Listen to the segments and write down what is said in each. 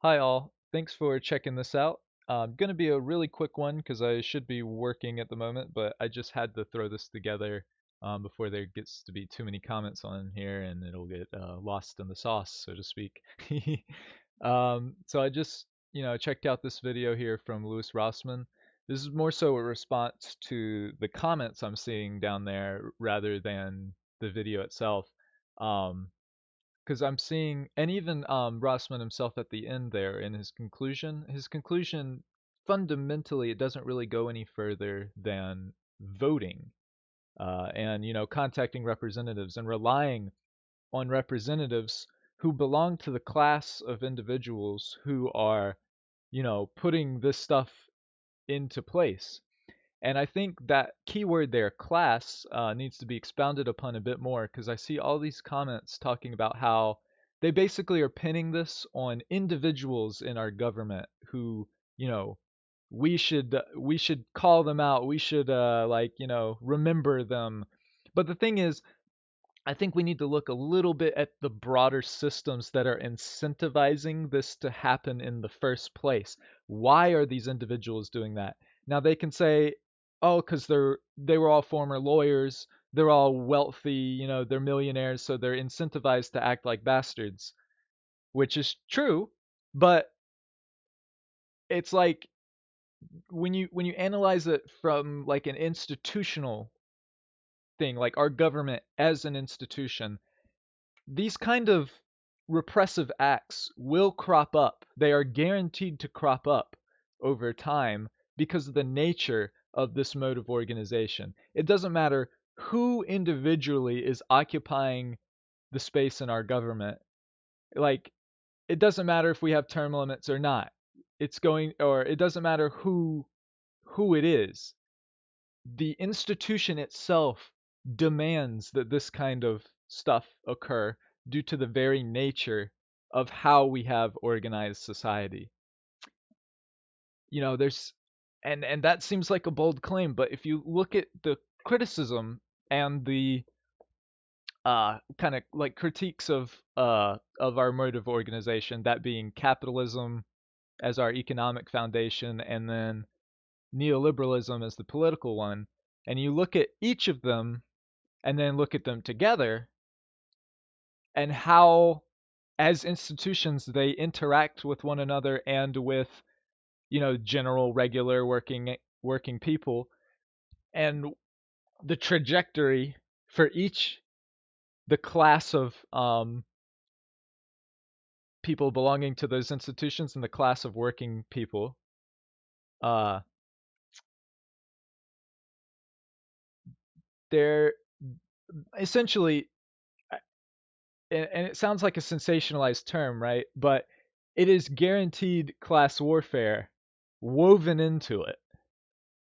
Hi all, thanks for checking this out. Gonna be a really quick one because I should be working at the moment, but I just had to throw this together before there gets to be too many comments on here and it'll get lost in the sauce, so to speak. So I just, checked out this video here from Louis Rossmann. This is more so a response to the comments I'm seeing down there rather than the video itself. Um, because I'm seeing, and even Rossman himself at the end there in his conclusion fundamentally it doesn't really go any further than voting and contacting representatives and relying on representatives who belong to the class of individuals who are putting this stuff into place. And I think that keyword there, class, needs to be expounded upon a bit more because I see all these comments talking about how they basically are pinning this on individuals in our government who, you know, we should call them out. We should remember them. But the thing is, I think we need to look a little bit at the broader systems that are incentivizing this to happen in the first place. Why are these individuals doing that? Now they can say, "Oh, because they were all former lawyers, they're all wealthy, they're millionaires, so they're incentivized to act like bastards," which is true, but it's like when you analyze it from like an institutional thing, like our government as an institution, these kind of repressive acts will crop up. They are guaranteed to crop up over time because of the nature of this mode of organization. It doesn't matter who individually is occupying the space in our government. Like, it doesn't matter if we have term limits or not. Or it doesn't matter who it is. The institution itself demands that this kind of stuff occur due to the very nature of how we have organized society. There's and that seems like a bold claim, but if you look at the criticism and the kind of like critiques of our mode of organization, that being capitalism as our economic foundation and then neoliberalism as the political one, and you look at each of them and then look at them together and how as institutions they interact with one another and with general regular working people, and the trajectory for each the class of people belonging to those institutions and the class of working people, uh they're essentially, and it sounds like a sensationalized term, right? But it is guaranteed class warfare woven into it.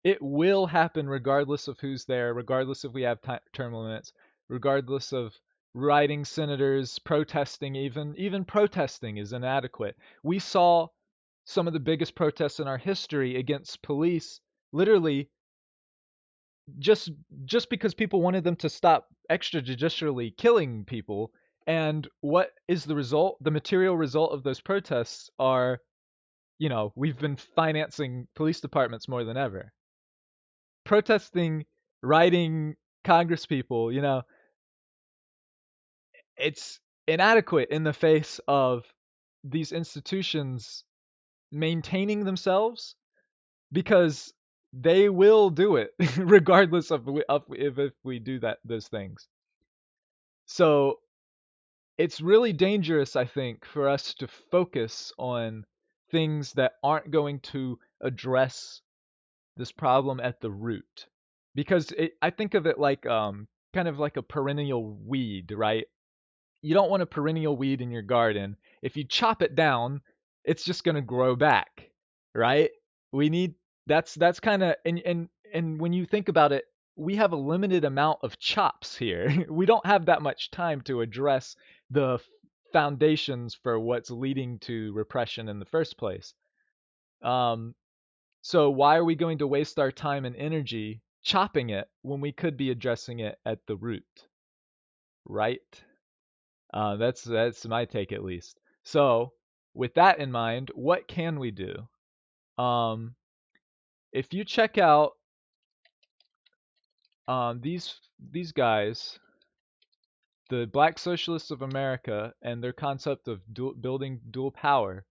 It will happen regardless of who's there, regardless if we have term limits, regardless of writing senators protesting. Even protesting is inadequate. We saw some of the biggest protests in our history against police literally just just because people wanted them to stop extrajudicially killing people. And what is the result? The material result of those protests are, we've been financing police departments more than ever. Protesting, writing Congress people, it's inadequate in the face of these institutions maintaining themselves because they will do it regardless of if we do those things. So it's really dangerous, I think, for us to focus on things that aren't going to address this problem at the root. Because I think of it like kind of like a perennial weed, right? You don't want a perennial weed in your garden. If you chop it down, it's just going to grow back, right? We need that's kind of and when you think about it, we have a limited amount of chops here. We don't have that much time to address the foundations for what's leading to repression in the first place. Um, so why are we going to waste our time and energy chopping it when we could be addressing it at the root, right? That's my take at least. So with that in mind, what can we do? Um, if you check out these guys, the Black Socialists of America, and their concept of building dual power,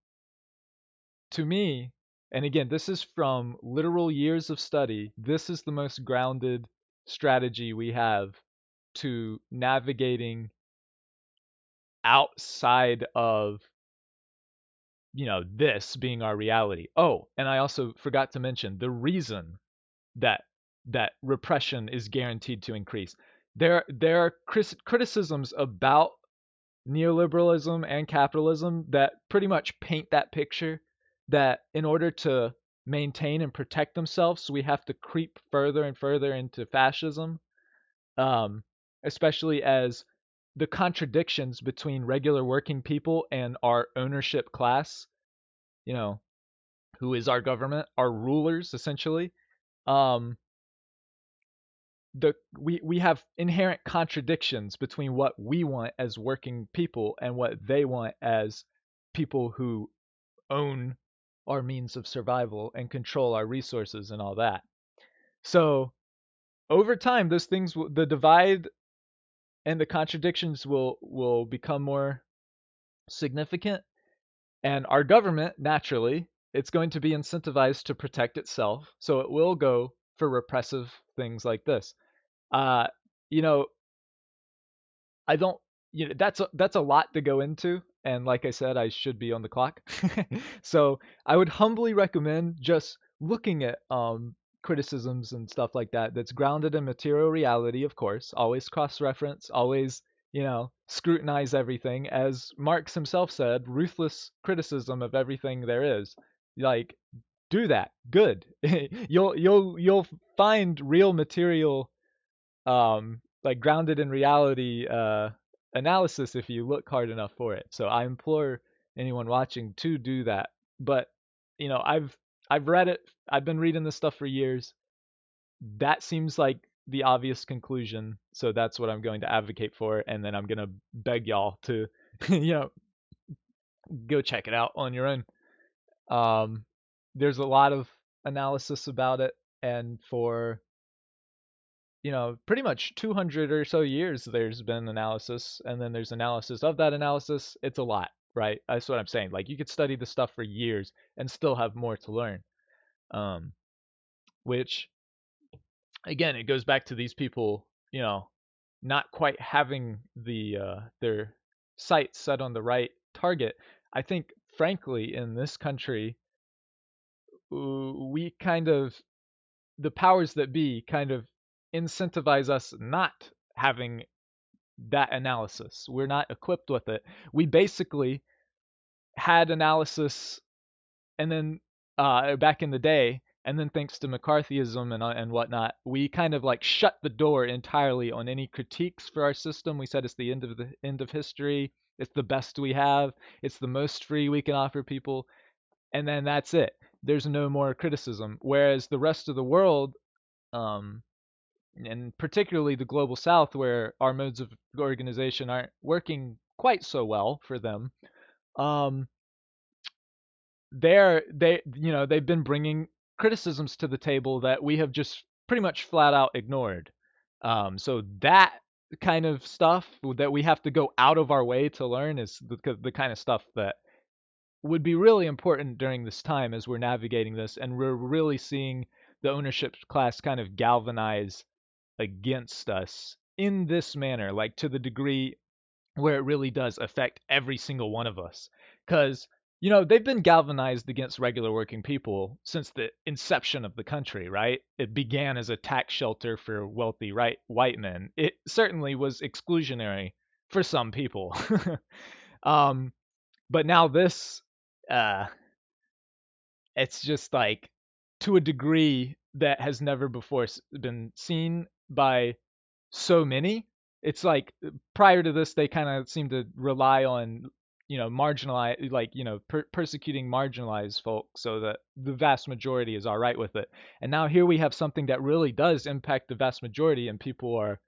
to me, and again, this is from literal years of study, this is the most grounded strategy we have to navigating outside of, this being our reality. Oh, and I also forgot to mention the reason that repression is guaranteed to increase. There are criticisms about neoliberalism and capitalism that pretty much paint that picture, that in order to maintain and protect themselves, we have to creep further and further into fascism, um, especially as the contradictions between regular working people and our ownership class, you know, who is our government, our rulers essentially. Um, we have inherent contradictions between what we want as working people and what they want as people who own our means of survival and control our resources and all that. So over time, those things, the divide and the contradictions will become more significant, and our government, naturally, it's going to be incentivized to protect itself, so it will go for repressive things like this. Uh, you know, I don't, that's a lot to go into, and like I said, I should be on the clock. So I would humbly recommend just looking at criticisms and stuff like that that's grounded in material reality, of course. Always cross-reference, always, scrutinize everything. As Marx himself said, ruthless criticism of everything there is. Like, do that. Good. You'll find real material, like grounded in reality analysis if you look hard enough for it. So I implore anyone watching to do that. But I've read it. I've been reading this stuff for years. That seems like the obvious conclusion. So that's what I'm going to advocate for, and then I'm going to beg y'all to go check it out on your own. Um there's a lot of analysis about it, and for pretty much 200 or so years, there's been analysis, and then there's analysis of that analysis. It's a lot, right? That's what I'm saying. Like, you could study this stuff for years and still have more to learn. Um, which, again, it goes back to these people, not quite having their sights set on the right target. I think, frankly, in this country, we kind of, the powers that be kind of incentivize us not having that analysis. We're not equipped with it. We basically had analysis, and then back in the day, and then thanks to McCarthyism and whatnot, we kind of like shut the door entirely on any critiques for our system. We said it's the end of history. It's the best we have. It's the most free we can offer people, and then that's it. There's no more criticism. Whereas the rest of the world, um, and particularly the global south, where our modes of organization aren't working quite so well for them, um they've been bringing criticisms to the table that we have just pretty much flat out ignored. So that kind of stuff that we have to go out of our way to learn is the kind of stuff that would be really important during this time as we're navigating this, and we're really seeing the ownership class kind of galvanize against us in this manner, like to the degree where it really does affect every single one of us. Because, they've been galvanized against regular working people since the inception of the country, right? It began as a tax shelter for wealthy white men. It certainly was exclusionary for some people. um, but now this, uh, it's just like to a degree that has never before been seen by so many. It's like prior to this, they kind of seem to rely on, marginalize, like, persecuting marginalized folk so that the vast majority is all right with it. And now here we have something that really does impact the vast majority, and people are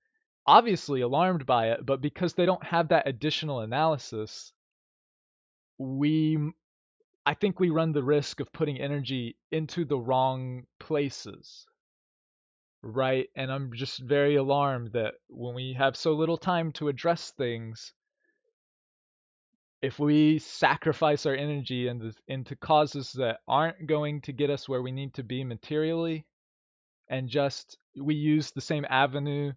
obviously alarmed by it. But because they don't have that additional analysis, we I think we run the risk of putting energy into the wrong places, right? And I'm just very alarmed that when we have so little time to address things, if we sacrifice our energy into causes that aren't going to get us where we need to be materially, and just we use the same avenue,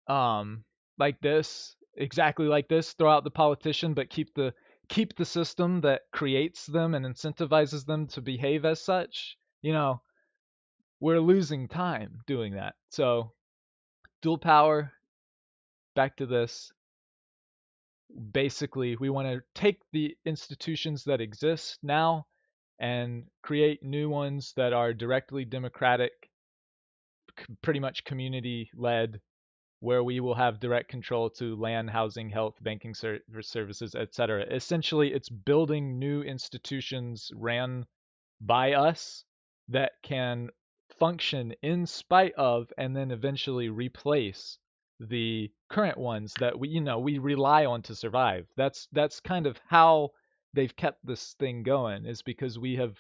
um like this, exactly like this, throw out the politician but keep the system that creates them and incentivizes them to behave as such, we're losing time doing that. So dual power, back to this, basically we want to take the institutions that exist now and create new ones that are directly democratic, pretty much community led, where we will have direct control to land, housing, health, banking services, etc. Essentially, it's building new institutions ran by us that can function in spite of and then eventually replace the current ones that we rely on to survive. That's kind of how they've kept this thing going, is because we have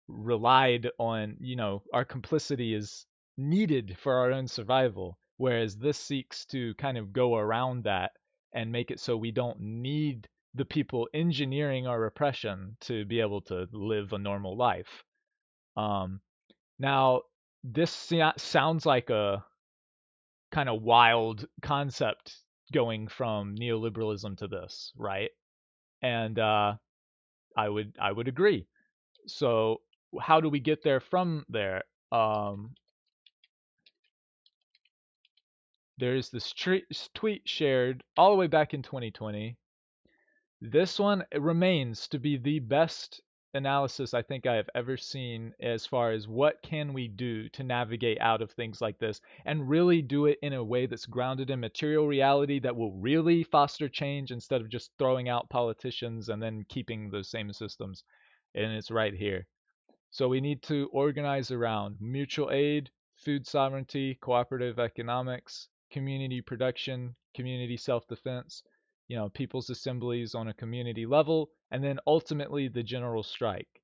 relied on, our complicity is needed for our own survival, whereas this seeks to kind of go around that and make it so we don't need the people engineering our repression to be able to live a normal life. Um, Now, this sounds like a kind of wild concept, going from neoliberalism to this, right? And I would agree. So how do we get there from there? Um, there's this tweet shared all the way back in 2020. This one remains to be the best analysis I think I have ever seen, as far as what can we do to navigate out of things like this and really do it in a way that's grounded in material reality that will really foster change, instead of just throwing out politicians and then keeping the same systems. And it's right here. So we need to organize around mutual aid, food sovereignty, cooperative economics, community production, community self-defense, people's assemblies on a community level, and then ultimately the general strike.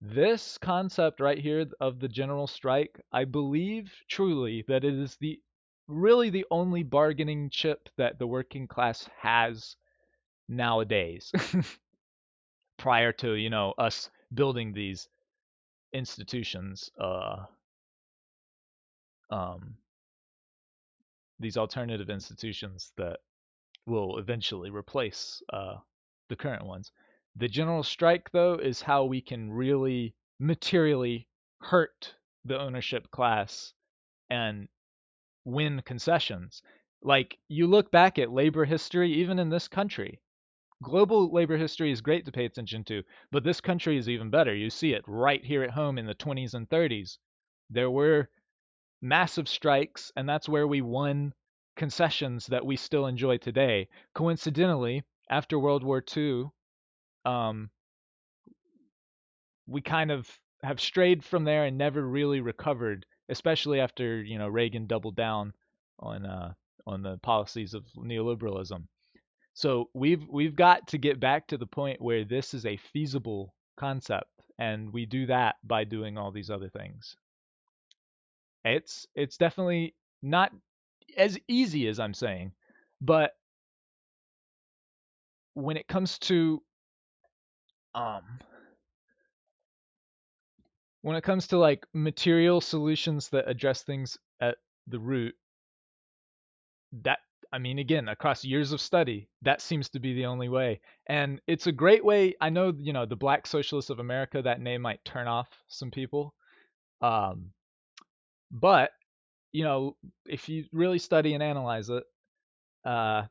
This concept right here of the general strike, I believe truly that it is the really the only bargaining chip that the working class has nowadays, prior to, us building institutions, um, these alternative institutions that will eventually replace the current ones. The general strike, though, is how we can really materially hurt the ownership class and win concessions. Like, you look back at labor history, even in this country, global labor history is great to pay attention to, but this country is even better. You see it right here at home in the 20s and 30s. There were massive strikes, and that's where we won concessions that we still enjoy today. Coincidentally, after World War II, um, we kind of have strayed from there and never really recovered, especially after, Reagan doubled down on the policies of neoliberalism. So we've got to get back to the point where this is a feasible concept, and we do that by doing all these other things. It's definitely not as easy as I'm saying, but when it comes to um like material solutions that address things at the root, that I mean, again, across years of study, that seems to be the only way. And it's a great way. I know, the Black Socialists of America, that name might turn off some people. Um, but, if you really study and analyze it, uh,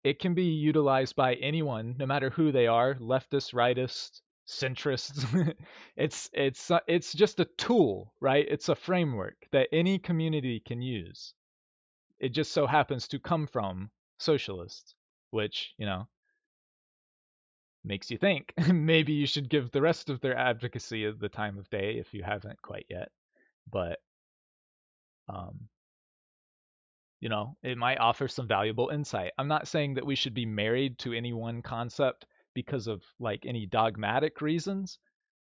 it can be utilized by anyone, no matter who they are, leftist, rightist, centrist. It's just a tool, right? It's a framework that any community can use. It just so happens to come from socialists, which, makes you think maybe you should give the rest of their advocacy the time of day if you haven't quite yet. But um, it might offer some valuable insight. I'm not saying that we should be married to any one concept because of like any dogmatic reasons.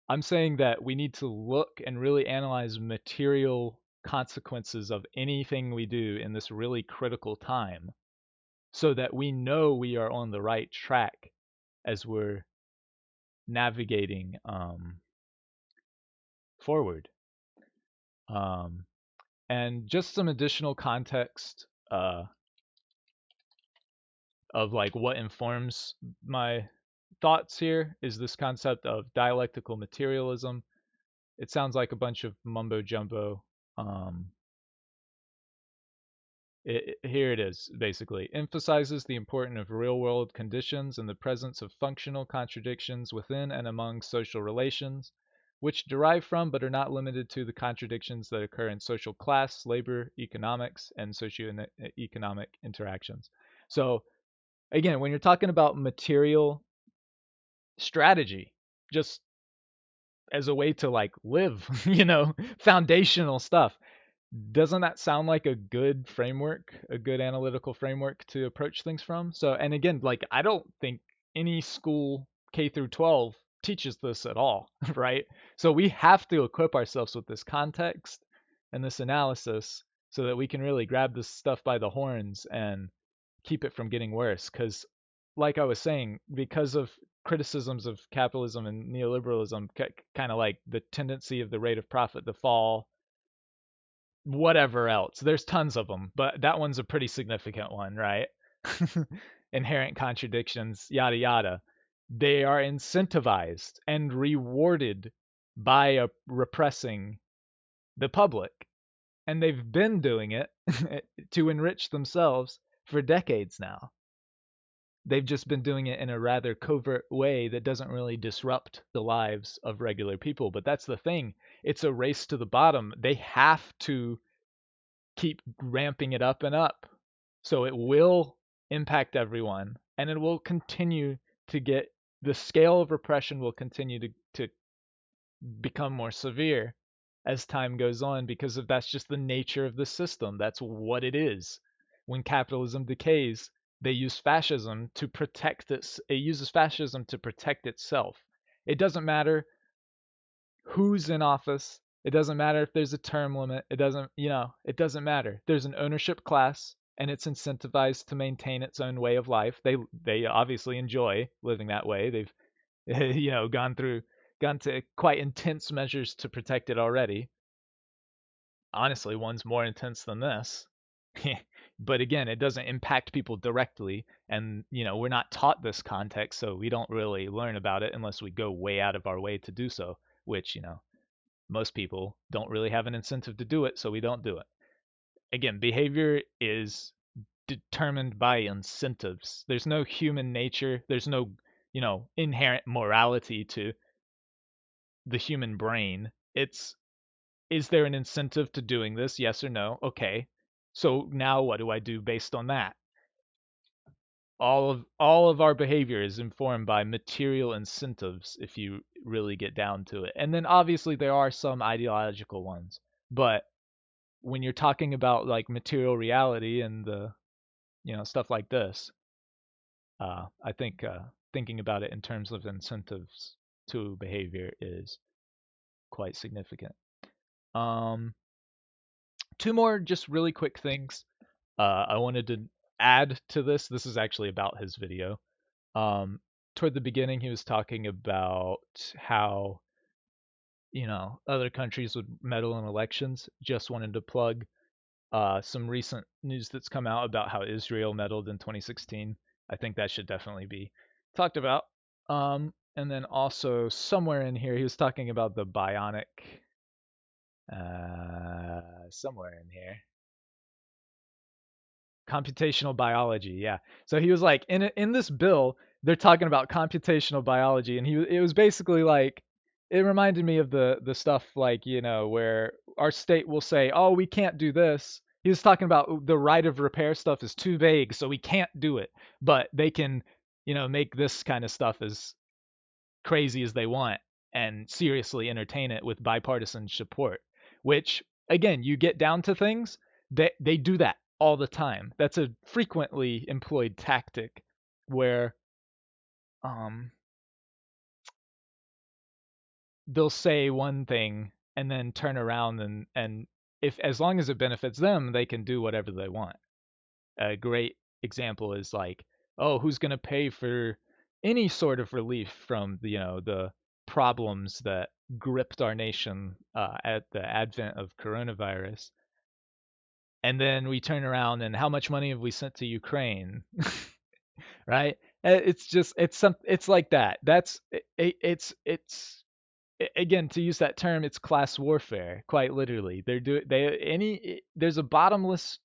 I'm saying that we need to look and really analyze material consequences of anything we do in this really critical time so that we know we are on the right track as we're navigating forward. Um, and just some additional context of like what informs my thoughts here is this concept of dialectical materialism. It sounds like a bunch of mumbo jumbo. Um, Here it is, basically. Emphasizes the importance of real world conditions and the presence of functional contradictions within and among social relations, which derive from but are not limited to the contradictions that occur in social class, labor, economics, and socioeconomic interactions. So, again, when you're talking about material strategy, just as a way to like live, foundational stuff. Doesn't that sound like a good framework, a good analytical framework to approach things from? So, and again, like I don't think any school K through 12 teaches this at all, right? So we have to equip ourselves with this context and this analysis so that we can really grab this stuff by the horns and keep it from getting worse. Because, like I was saying, because of criticisms of capitalism and neoliberalism, kind of like the tendency of the rate of profit to fall, whatever else. There's tons of them, but that one's a pretty significant one, right? Inherent contradictions, yada yada. They are incentivized and rewarded by repressing the public. And they've been doing it to enrich themselves for decades now. They've just been doing it in a rather covert way that doesn't really disrupt the lives of regular people. But that's the thing. It's a race to the bottom. They have to keep ramping it up and up. So it will impact everyone and it will continue to get the scale of repression will continue to become more severe as time goes on because of that's just the nature of the system. That's what it is. When capitalism decays, they use fascism to protect it uses fascism to protect itself. It doesn't matter who's in office. It doesn't matter if there's a term limit. It doesn't matter. There's an ownership class and it's incentivized to maintain its own way of life. They obviously enjoy living that way. They've gone to quite intense measures to protect it already. Honestly, one's more intense than this. But again, it doesn't impact people directly and we're not taught this context, so we don't really learn about it unless we go way out of our way to do so, which most people don't really have an incentive to do it, so we don't do it. Again, behavior is determined by incentives. There's no human nature, there's no, inherent morality to the human brain. It's, is there an incentive to doing this? Yes or no? Okay. So now what do I do based on that? All of our behavior is informed by material incentives if you really get down to it. And then obviously there are some ideological ones. But when you're talking about like material reality and the stuff like this, I think thinking about it in terms of incentives to behavior is quite significant. Um, Two more just really quick things I wanted to add to this. This is actually about his video. Toward the beginning, he was talking about how other countries would meddle in elections. Just wanted to plug some recent news that's come out about how Israel meddled in 2016. I think that should definitely be talked about. And then also somewhere in here, he was talking about the bionic. Somewhere in here, computational biology. Yeah. So he was like, in this bill, they're talking about computational biology, and it was basically like, it reminded me of the stuff like where our state will say, oh, we can't do this. He was talking about the right of repair stuff is too vague, so we can't do it, but they can make this kind of stuff as crazy as they want and seriously entertain it with bipartisan support. Which again, you get down to things, they do that. all the time. That's a frequently employed tactic where um, they'll say one thing and then turn around and if as long as it benefits them, they can do whatever they want. A great example is like, oh, who's going to pay for any sort of relief from the problems that gripped our nation at the advent of coronavirus? And then we turn around and how much money have we sent to Ukraine? Right? It's just it's like that. That's it's again, to use that term, it's class warfare, quite literally. There's a bottomless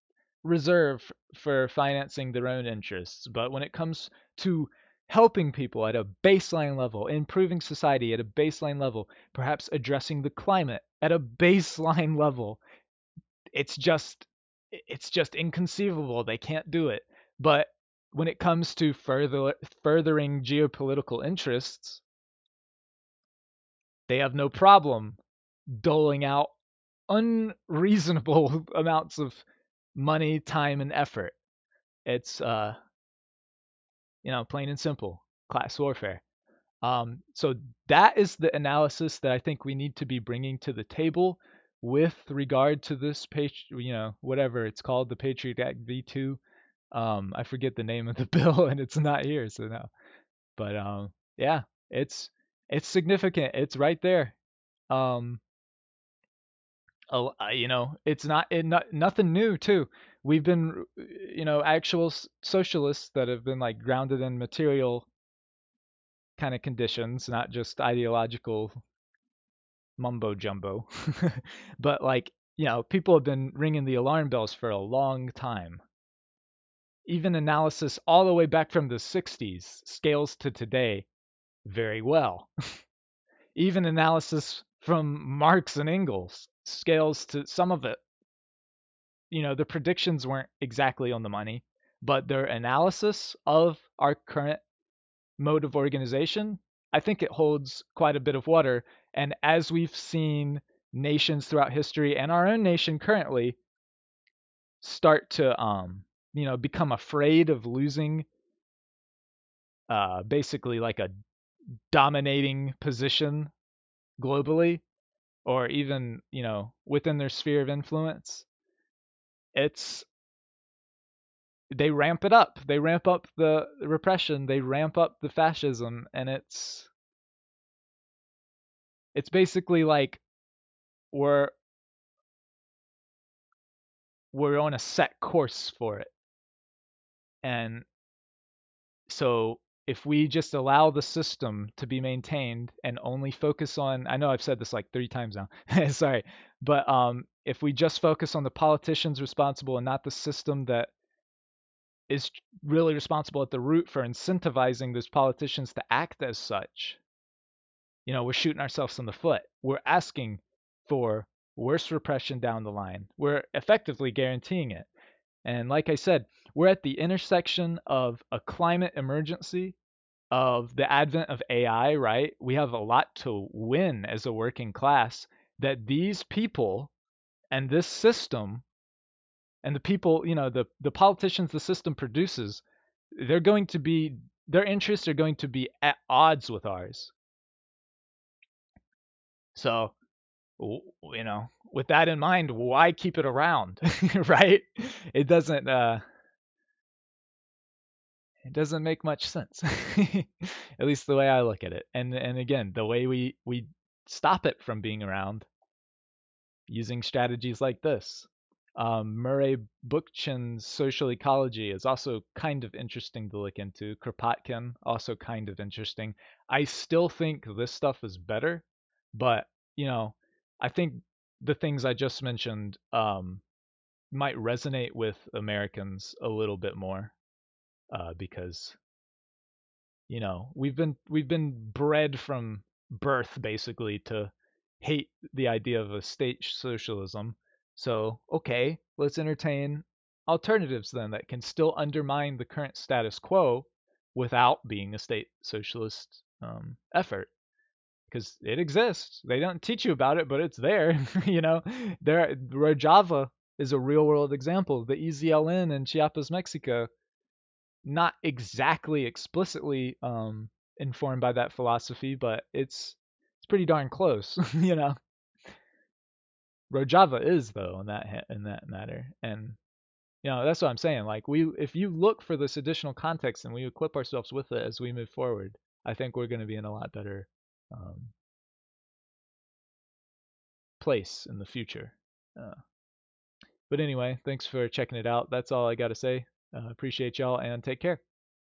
reserve for financing their own interests, but when it comes to helping people at a baseline level, improving society at a baseline level, perhaps addressing the climate at a baseline level, it's just it's just inconceivable. They can't do it. But when it comes to furthering geopolitical interests, they have no problem doling out unreasonable amounts of money, time, and effort. It's plain and simple, class warfare. So that is the analysis that I think we need to be bringing to the table with regard to this page, whatever it's called, the Patriot Act V2. I forget the name of the bill, and it's not here, so no. But yeah, it's it's significant. It's right there. Um, it's not nothing new too. We've been, actual socialists that have been like grounded in material kind of conditions, not just ideological mumbo jumbo. But like, people have been ringing the alarm bells for a long time. Even analysis all the way back from the 60s scales to today very well. Even analysis from Marx and Engels scales to some of it. The predictions weren't exactly on the money, but their analysis of our current mode of organization, I think it holds quite a bit of water. And as we've seen nations throughout history and our own nation currently start to, become afraid of losing basically like a dominating position globally or even, within their sphere of influence, it's they ramp it up. They ramp up the repression, they ramp up the fascism, and it's basically like we're we're on a set course for it. And so if we just allow the system to be maintained and only focus on, I know I've said this like 3 times now, sorry, but if we just focus on the politicians responsible and not the system that is really responsible at the root for incentivizing those politicians to act as such, we're shooting ourselves in the foot. We're asking for worse repression down the line. We're effectively guaranteeing it. And like I said, we're at the intersection of a climate emergency, of the advent of AI, right? We have a lot to win as a working class that these people and this system and the people, the politicians the system produces, they're going to be, their interests are going to be at odds with ours. So, with that in mind, why keep it around, right? It doesn't it doesn't make much sense. At least the way I look at it. And again, the way we stop it from being around using strategies like this. Murray Bookchin's social ecology is also kind of interesting to look into. Kropotkin, also kind of interesting. I still think this stuff is better, but I think the things I just mentioned might resonate with Americans a little bit more because we've been bred from birth basically to hate the idea of a state socialism. So, okay, let's entertain alternatives then that can still undermine the current status quo without being a state socialist effort. Because it exists. They don't teach you about it, but it's there. There, Rojava is a real world example. The EZLN in Chiapas, Mexico, not exactly explicitly informed by that philosophy, but it's pretty darn close, you know. Rojava is though in that matter, and that's what I'm saying. Like if you look for this additional context and we equip ourselves with it as we move forward, I think we're going to be in a lot better um, place in the future. Uh, but anyway, thanks for checking it out. That's all I got to say. Appreciate y'all and take care.